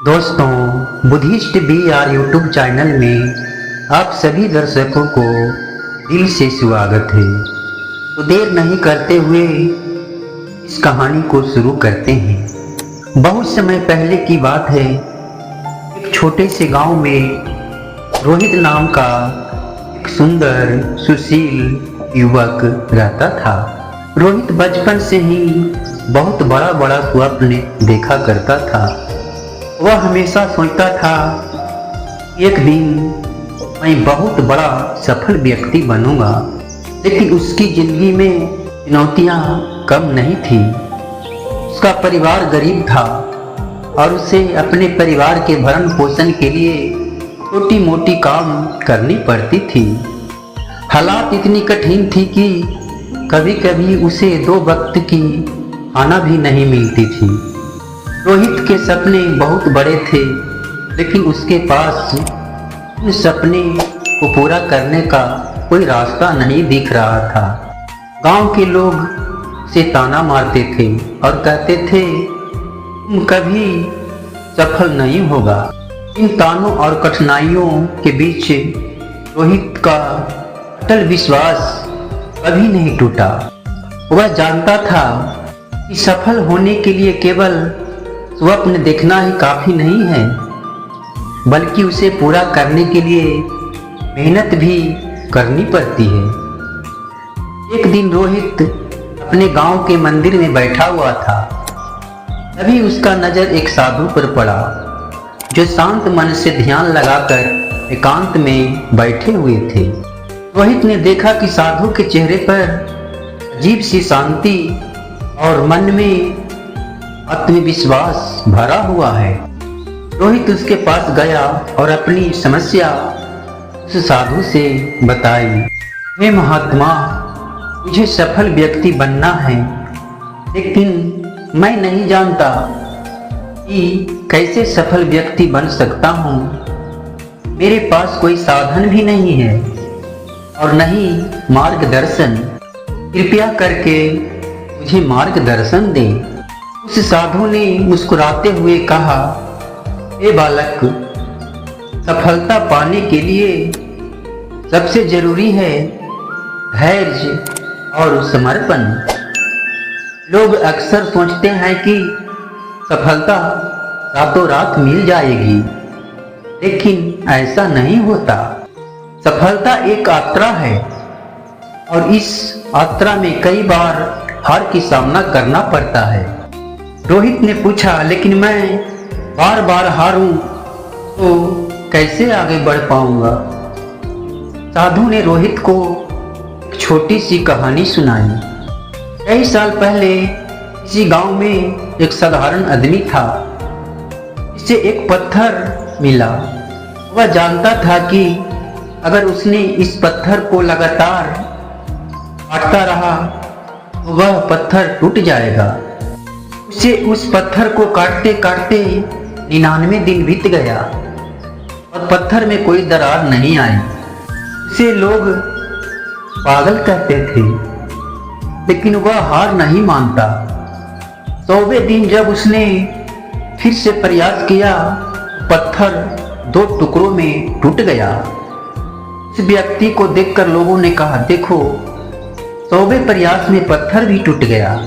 दोस्तों, Buddhist BR YouTube channel में आप सभी दर्शकों को दिल से स्वागत है। तो देर नहीं करते हुए इस कहानी को शुरू करते हैं। बहुत समय पहले की बात है। एक छोटे से गांव में रोहित नाम का एक सुंदर सुशील युवक रहता था। रोहित बचपन से ही बहुत बड़ा बड़ा स्वप्न देखा करता था। वह हमेशा सोचता था एक दिन मैं बहुत बड़ा सफल व्यक्ति बनूंगा। लेकिन उसकी जिंदगी में चुनौतियां कम नहीं थी। उसका परिवार गरीब था और उसे अपने परिवार के भरण पोषण के लिए छोटी मोटी काम करनी पड़ती थी। हालात इतनी कठिन थी कि कभी कभी उसे 2 वक्त की खाना भी नहीं मिलती थी। रोहित के सपने बहुत बड़े थे, लेकिन उसके पास उन सपने को पूरा करने का कोई रास्ता नहीं दिख रहा था। गांव के लोग उसे ताना मारते थे और कहते थे तुम कभी सफल नहीं होगा। इन तानों और कठिनाइयों के बीच रोहित का अटल विश्वास कभी नहीं टूटा। वह जानता था कि सफल होने के लिए केवल स्वप्न देखना ही काफी नहीं है, बल्कि उसे पूरा करने के लिए मेहनत भी करनी पड़ती है। एक दिन रोहित अपने गांव के मंदिर में बैठा हुआ था। तभी उसका नजर एक साधु पर पड़ा, जो शांत मन से ध्यान लगाकर एकांत में बैठे हुए थे। रोहित ने देखा कि साधु के चेहरे पर अजीब सी शांति और मन में आत्मविश्वास भरा हुआ है। रोहित उसके पास गया और अपनी समस्या उस साधु से बताई। हे महात्मा, मुझे सफल व्यक्ति बनना है, लेकिन मैं नहीं जानता कि कैसे सफल व्यक्ति बन सकता हूँ। मेरे पास कोई साधन भी नहीं है और न ही मार्गदर्शन। कृपया करके मुझे मार्गदर्शन दे। उस साधु ने मुस्कुराते हुए कहा, हे बालक, सफलता पाने के लिए सबसे जरूरी है धैर्य और समर्पण। लोग अक्सर सोचते हैं कि सफलता रातों रात मिल जाएगी, लेकिन ऐसा नहीं होता। सफलता एक यात्रा है और इस यात्रा में कई बार हार की सामना करना पड़ता है। रोहित ने पूछा, लेकिन मैं बार बार हारूं तो कैसे आगे बढ़ पाऊंगा? साधु ने रोहित को एक छोटी सी कहानी सुनाई। कई साल पहले इसी गांव में एक साधारण आदमी था। इसे एक पत्थर मिला। वह जानता था कि अगर उसने इस पत्थर को लगातार काटता रहा तो वह पत्थर टूट जाएगा। उसे उस पत्थर को काटते काटते 99 दिन बीत गया और पत्थर में कोई दरार नहीं आई। उसे लोग पागल कहते थे, लेकिन वह हार नहीं मानता। 100वें दिन जब उसने फिर से प्रयास किया, पत्थर 2 टुकड़ों में टूट गया। इस व्यक्ति को देखकर लोगों ने कहा, देखो, 100वें प्रयास में पत्थर भी टूट गया।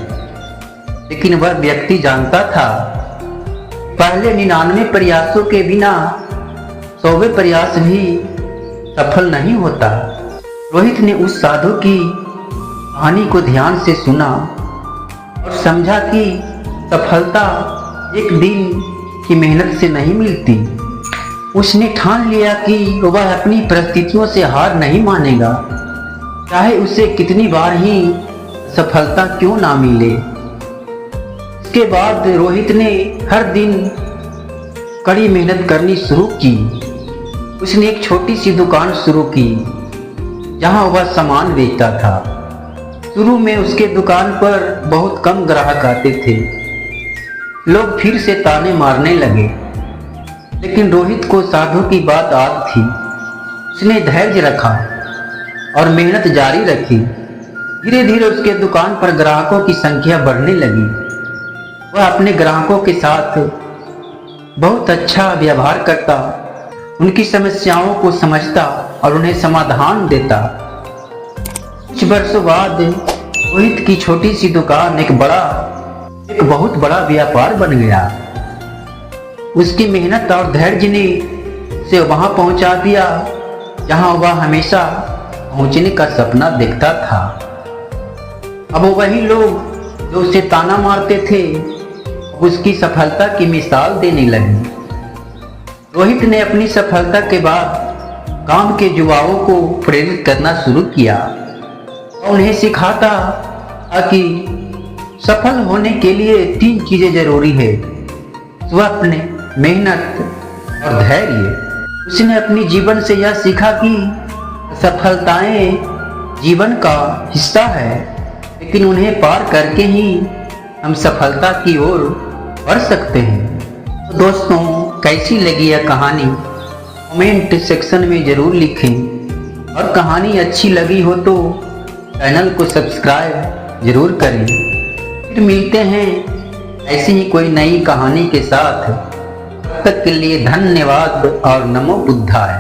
लेकिन वह व्यक्ति जानता था पहले 99 प्रयासों के बिना 100वें प्रयास भी सफल नहीं होता। रोहित ने उस साधु की कहानी को ध्यान से सुना और समझा कि सफलता एक दिन की मेहनत से नहीं मिलती। उसने ठान लिया कि वह अपनी परिस्थितियों से हार नहीं मानेगा, चाहे उसे कितनी बार ही सफलता क्यों ना मिले। इसके बाद रोहित ने हर दिन कड़ी मेहनत करनी शुरू की। उसने एक छोटी सी दुकान शुरू की जहां वह सामान बेचता था। शुरू में उसके दुकान पर बहुत कम ग्राहक आते थे। लोग फिर से ताने मारने लगे, लेकिन रोहित को साधु की बात याद थी। उसने धैर्य रखा और मेहनत जारी रखी। धीरे धीरे उसके दुकान पर ग्राहकों की संख्या बढ़ने लगी। वह अपने ग्राहकों के साथ बहुत अच्छा व्यवहार करता, उनकी समस्याओं को समझता और उन्हें समाधान देता। कुछ वर्षों बाद रोहित की छोटी सी दुकान एक बहुत बड़ा व्यापार बन गया। उसकी मेहनत और धैर्य ने उसे वहां पहुंचा दिया जहां वह हमेशा पहुंचने का सपना देखता था। अब वही लोग जो उसे ताना मारते थे उसकी सफलता की मिसाल देने लगे। रोहित ने अपनी सफलता के बाद गांव के युवाओं को प्रेरित करना शुरू किया और उन्हें सिखाता कि सफल होने के लिए 3 चीजें जरूरी है: स्वप्न, मेहनत और धैर्य। उसने अपने जीवन से यह सीखा कि सफलताएं जीवन का हिस्सा है, लेकिन उन्हें पार करके ही हम सफलता की ओर बढ़ सकते हैं। तो दोस्तों, कैसी लगी यह कहानी कमेंट सेक्शन में जरूर लिखें और कहानी अच्छी लगी हो तो चैनल को सब्सक्राइब जरूर करें। फिर मिलते हैं ऐसी ही कोई नई कहानी के साथ। तब तक के लिए धन्यवाद और नमो बुद्धाय।